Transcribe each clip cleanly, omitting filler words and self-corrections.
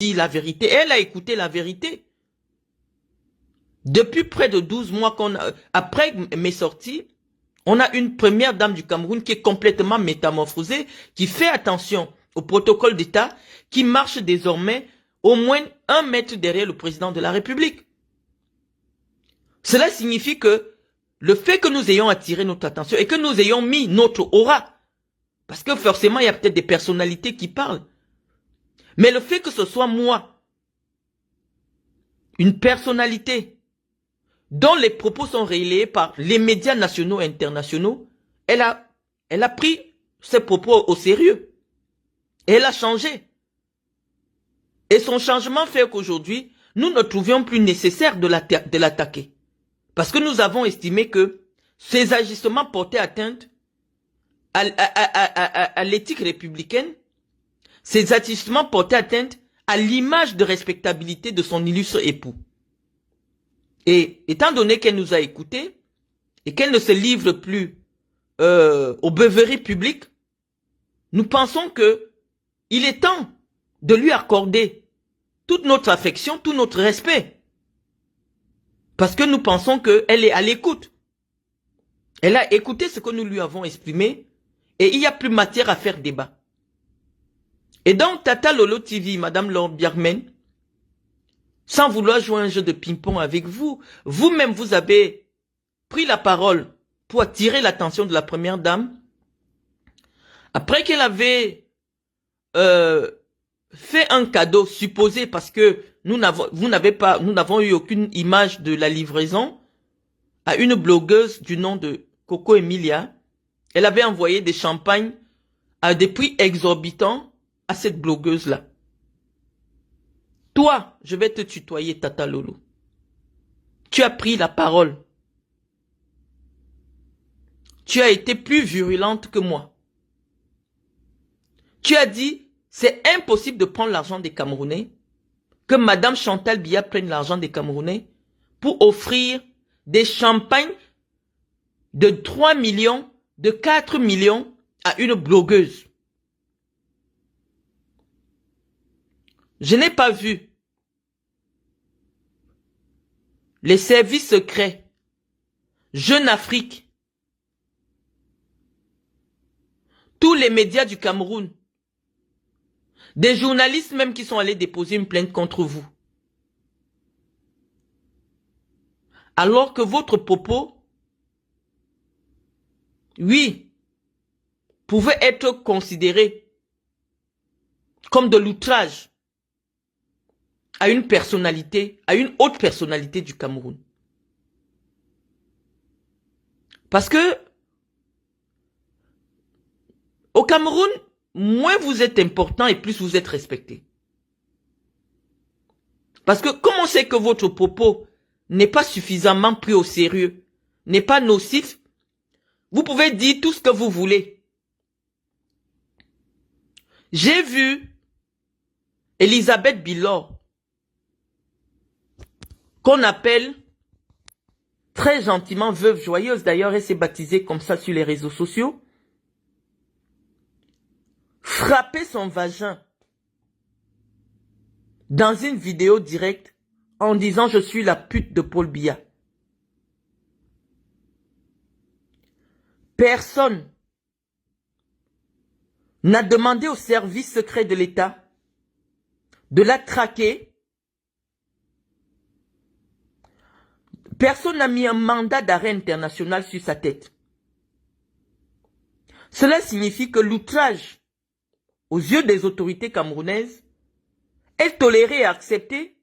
dit la vérité. Elle a écouté la vérité. Depuis près de 12 mois après mes sorties, on a une première dame du Cameroun qui est complètement métamorphosée, qui fait attention au protocole d'État, qui marche désormais au moins 1 mètre derrière le président de la République. Cela signifie que le fait que nous ayons attiré notre attention et que nous ayons mis notre aura, parce que forcément il y a peut-être des personnalités qui parlent, mais le fait que ce soit moi, une personnalité, dont les propos sont relayés par les médias nationaux et internationaux, elle a pris ses propos au sérieux. Et elle a changé. Et son changement fait qu'aujourd'hui, nous ne trouvions plus nécessaire de l'attaquer. Parce que nous avons estimé que ces agissements portaient atteinte à l'éthique républicaine, ces agissements portaient atteinte à l'image de respectabilité de son illustre époux. Et étant donné qu'elle nous a écoutés et qu'elle ne se livre plus aux beuveries publiques, nous pensons que il est temps de lui accorder toute notre affection, tout notre respect. Parce que nous pensons qu'elle est à l'écoute. Elle a écouté ce que nous lui avons exprimé et il n'y a plus matière à faire débat. Et donc, Tata Lolo TV, Madame Laure Biarmen, sans vouloir jouer un jeu de ping-pong avec vous, vous-même vous avez pris la parole pour attirer l'attention de la première dame, après qu'elle avait fait un cadeau supposé parce que nous n'avons eu aucune image de la livraison à une blogueuse du nom de Coco Emilia. Elle avait envoyé des champagnes à des prix exorbitants à cette blogueuse-là. Toi, je vais te tutoyer, Tata Lolo. Tu as pris la parole. Tu as été plus virulente que moi. Tu as dit, c'est impossible de prendre l'argent des Camerounais, que Madame Chantal Biya prenne l'argent des Camerounais pour offrir des champagnes de 3 millions, de 4 millions à une blogueuse. Je n'ai pas vu les services secrets, Jeune Afrique, tous les médias du Cameroun, des journalistes même qui sont allés déposer une plainte contre vous. Alors que votre propos, oui, pouvait être considéré comme de l'outrage à une personnalité, à une haute personnalité du Cameroun. Parce que au Cameroun, moins vous êtes important et plus vous êtes respecté. Parce que comme on sait que votre propos n'est pas suffisamment pris au sérieux, n'est pas nocif, vous pouvez dire tout ce que vous voulez. J'ai vu Elisabeth Bilor, qu'on appelle très gentiment Veuve Joyeuse, d'ailleurs elle s'est baptisée comme ça sur les réseaux sociaux, frapper son vagin dans une vidéo directe en disant je suis la pute de Paul Biya. Personne n'a demandé au service secret de l'État de la traquer. Personne n'a mis un mandat d'arrêt international sur sa tête. Cela signifie que l'outrage aux yeux des autorités camerounaises est toléré et accepté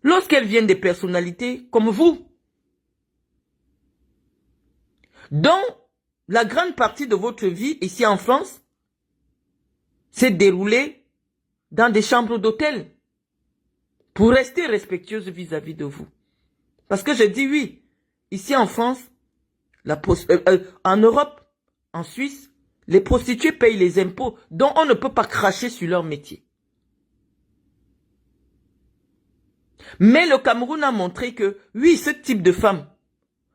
lorsqu'elles viennent des personnalités comme vous, dont la grande partie de votre vie ici en France s'est déroulée dans des chambres d'hôtel pour rester respectueuse vis-à-vis de vous. Parce que je dis oui, ici en France, en Europe, en Suisse, les prostituées payent les impôts dont on ne peut pas cracher sur leur métier. Mais le Cameroun a montré que, oui, ce type de femme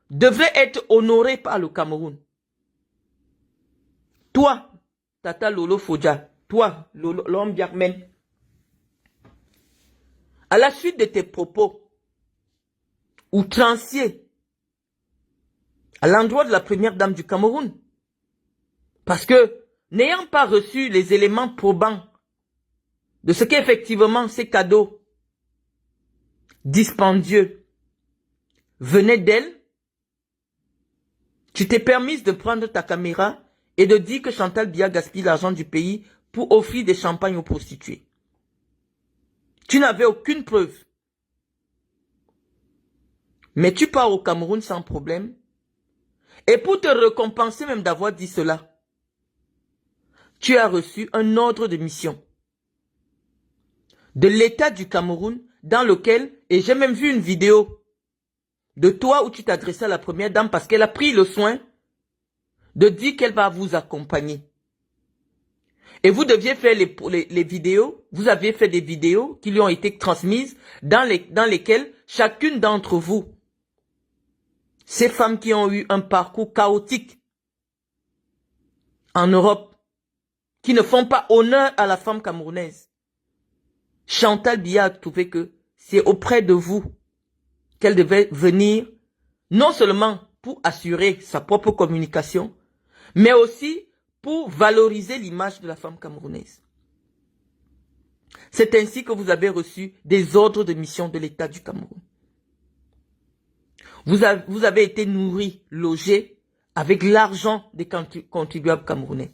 devrait être honoré par le Cameroun. Toi, Tata Lolo Fodja, toi, l'homme Biarmen, à la suite de tes propos outranciers à l'endroit de la première dame du Cameroun, parce que, n'ayant pas reçu les éléments probants de ce qu'effectivement ces cadeaux dispendieux venaient d'elle, tu t'es permise de prendre ta caméra et de dire que Chantal Biya gaspille l'argent du pays pour offrir des champagnes aux prostituées. Tu n'avais aucune preuve. Mais tu pars au Cameroun sans problème. Et pour te récompenser même d'avoir dit cela, tu as reçu un ordre de mission de l'État du Cameroun dans lequel, et j'ai même vu une vidéo de toi où tu t'adressais à la première dame parce qu'elle a pris le soin de dire qu'elle va vous accompagner. Et vous deviez faire les vidéos, vous aviez fait des vidéos qui lui ont été transmises dans lesquelles chacune d'entre vous, ces femmes qui ont eu un parcours chaotique en Europe, qui ne font pas honneur à la femme camerounaise, Chantal Biya a trouvé que c'est auprès de vous qu'elle devait venir, non seulement pour assurer sa propre communication, mais aussi pour valoriser l'image de la femme camerounaise. C'est ainsi que vous avez reçu des ordres de mission de l'État du Cameroun. Vous avez été nourri, logé avec l'argent des contribuables camerounais.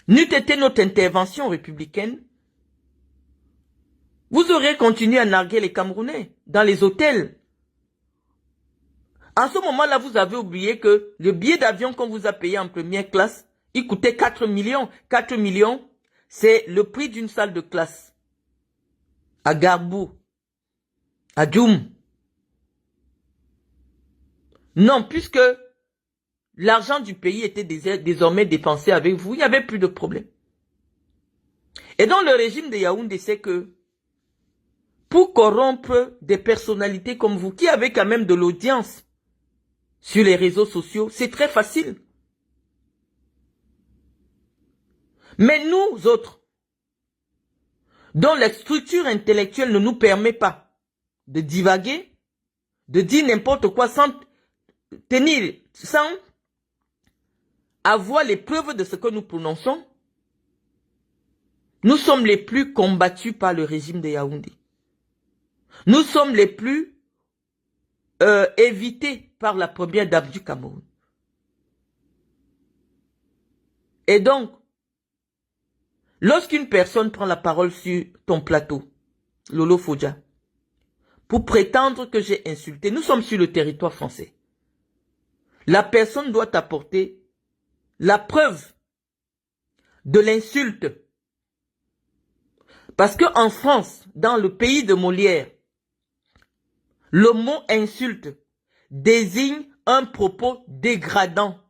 N'eût été notre intervention républicaine, vous auriez continué à narguer les Camerounais dans les hôtels. En ce moment-là, vous avez oublié que le billet d'avion qu'on vous a payé en première classe, il coûtait 4 millions. 4 millions, c'est le prix d'une salle de classe. À Garbou, à Djoum. Non, puisque l'argent du pays était désormais dépensé avec vous, il n'y avait plus de problème. Et donc le régime de Yaoundé sait que pour corrompre des personnalités comme vous, qui avez quand même de l'audience sur les réseaux sociaux, c'est très facile. Mais nous autres, dont la structure intellectuelle ne nous permet pas de divaguer, de dire n'importe quoi sans avoir les preuves de ce que nous prononçons, nous sommes les plus combattus par le régime de Yaoundé. Nous sommes les plus évités par la première dame du Cameroun. Et donc, lorsqu'une personne prend la parole sur ton plateau, Lolo Fodja, pour prétendre que j'ai insulté, nous sommes sur le territoire français. La personne doit apporter la preuve de l'insulte. Parce qu'en France, dans le pays de Molière, le mot insulte désigne un propos dégradant,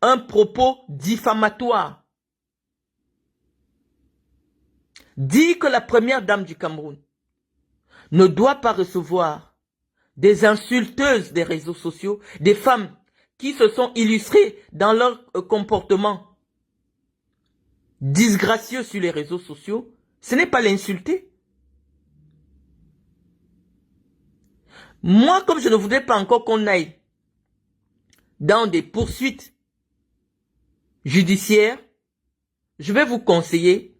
un propos diffamatoire. Dire que la première dame du Cameroun ne doit pas recevoir des insulteuses des réseaux sociaux, des femmes qui se sont illustrées dans leur comportement disgracieux sur les réseaux sociaux, ce n'est pas l'insulter. Moi, comme je ne voudrais pas encore qu'on aille dans des poursuites judiciaires, je vais vous conseiller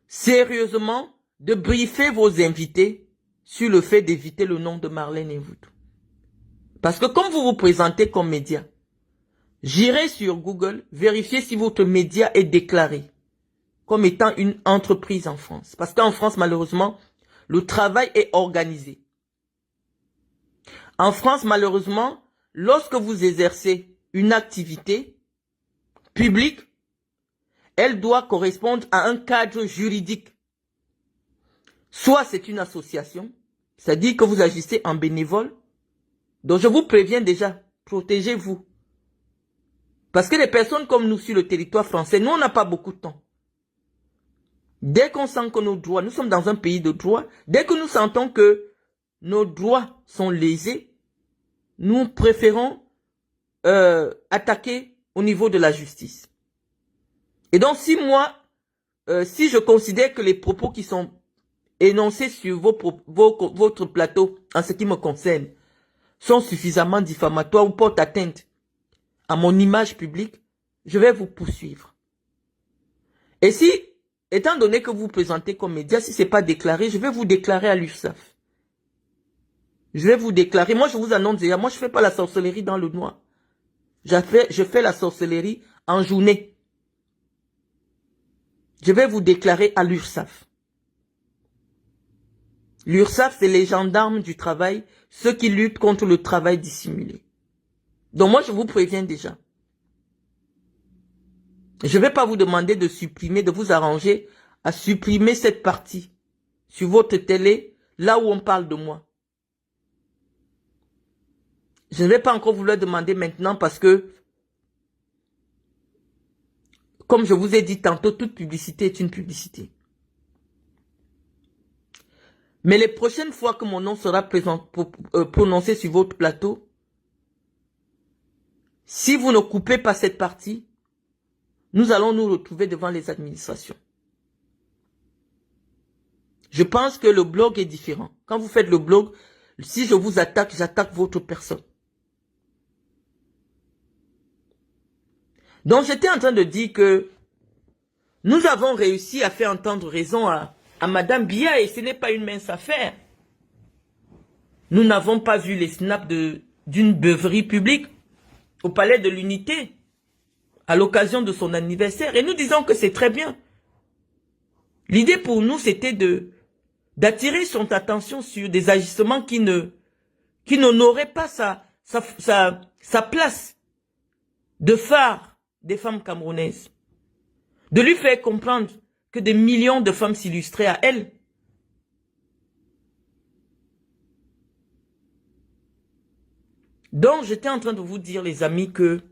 sérieusement de briefer vos invités sur le fait d'éviter le nom de Marlène Nvutu. Parce que comme vous vous présentez comme média, j'irai sur Google vérifier si votre média est déclaré comme étant une entreprise en France. Parce qu'en France, malheureusement, le travail est organisé. En France, malheureusement, lorsque vous exercez une activité publique, elle doit correspondre à un cadre juridique. Soit c'est une association, c'est-à-dire que vous agissez en bénévole. Donc je vous préviens déjà, protégez-vous. Parce que les personnes comme nous sur le territoire français, nous on n'a pas beaucoup de temps. Dès qu'on sent que nos droits, nous sommes dans un pays de droit, dès que nous sentons que nos droits sont lésés, nous préférons attaquer au niveau de la justice. Et donc si moi, si je considère que les propos qui sont énoncés sur votre plateau, en ce qui me concerne, sont suffisamment diffamatoires ou portent atteinte à mon image publique, je vais vous poursuivre. Et si, étant donné que vous vous présentez comme média, si ce n'est pas déclaré, je vais vous déclarer à l'URSSAF. Je vais vous déclarer. Moi, je vous annonce déjà, moi, je ne fais pas la sorcellerie dans le noir. Je fais la sorcellerie en journée. Je vais vous déclarer à l'URSSAF. L'URSSAF, c'est les gendarmes du travail, ceux qui luttent contre le travail dissimulé. Donc moi, je vous préviens déjà. Je ne vais pas vous demander de supprimer, de vous arranger à supprimer cette partie sur votre télé, là où on parle de moi. Je ne vais pas encore vous le demander maintenant parce que, comme je vous ai dit tantôt, toute publicité est une publicité. Mais les prochaines fois que mon nom sera prononcé sur votre plateau, si vous ne coupez pas cette partie, nous allons nous retrouver devant les administrations. Je pense que le blog est différent. Quand vous faites le blog, si je vous attaque, j'attaque votre personne. Donc j'étais en train de dire que nous avons réussi à faire entendre raison à Madame Biya et ce n'est pas une mince affaire. Nous n'avons pas vu les snaps d'une beuverie publique au Palais de l'Unité à l'occasion de son anniversaire et nous disons que c'est très bien. L'idée pour nous c'était d'attirer son attention sur des agissements qui n'honoraient pas sa place de phare des femmes camerounaises. De lui faire comprendre que des millions de femmes s'illustraient à elle. Donc, j'étais en train de vous dire, les amis, que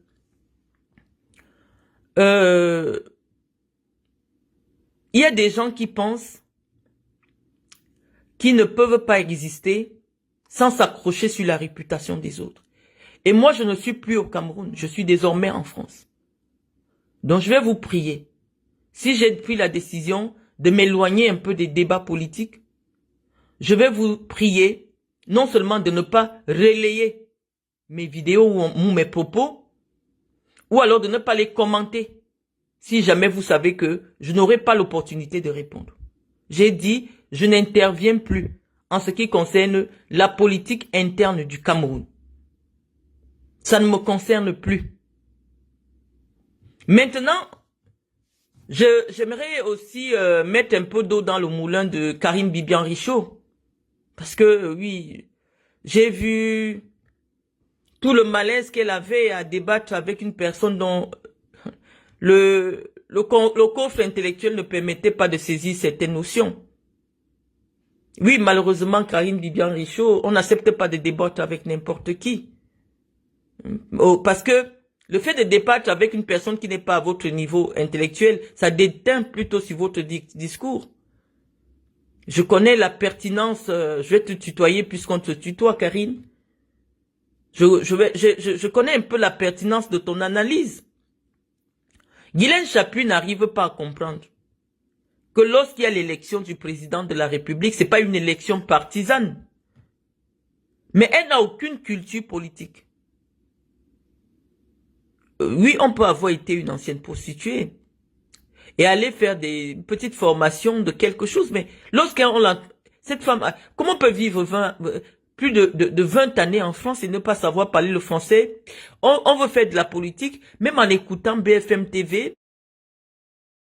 il y a des gens qui pensent qu'ils ne peuvent pas exister sans s'accrocher sur la réputation des autres. Et moi, je ne suis plus au Cameroun, je suis désormais en France. Donc, je vais vous prier. Si j'ai pris la décision de m'éloigner un peu des débats politiques, je vais vous prier non seulement de ne pas relayer mes vidéos ou mes propos, ou alors de ne pas les commenter, si jamais vous savez que je n'aurai pas l'opportunité de répondre. J'ai dit, je n'interviens plus en ce qui concerne la politique interne du Cameroun. Ça ne me concerne plus. Maintenant, j'aimerais aussi mettre un peu d'eau dans le moulin de Karine Bibian-Richaud. Parce que, oui, j'ai vu tout le malaise qu'elle avait à débattre avec une personne dont le coffre intellectuel ne permettait pas de saisir certaines notions. Oui, malheureusement, Karine Bibian-Richaud, on n'accepte pas de débattre avec n'importe qui. Parce que le fait de débattre avec une personne qui n'est pas à votre niveau intellectuel, ça déteint plutôt sur votre discours. Je connais la pertinence, je vais te tutoyer puisqu'on te tutoie, Karine. Je connais un peu la pertinence de ton analyse. Ghislaine Chapuis n'arrive pas à comprendre que lorsqu'il y a l'élection du président de la République, c'est pas une élection partisane. Mais elle n'a aucune culture politique. Oui, on peut avoir été une ancienne prostituée et aller faire des petites formations de quelque chose, mais cette femme, comment peut vivre plus de 20 années en France et ne pas savoir parler le français? On veut faire de la politique, même en écoutant BFM TV,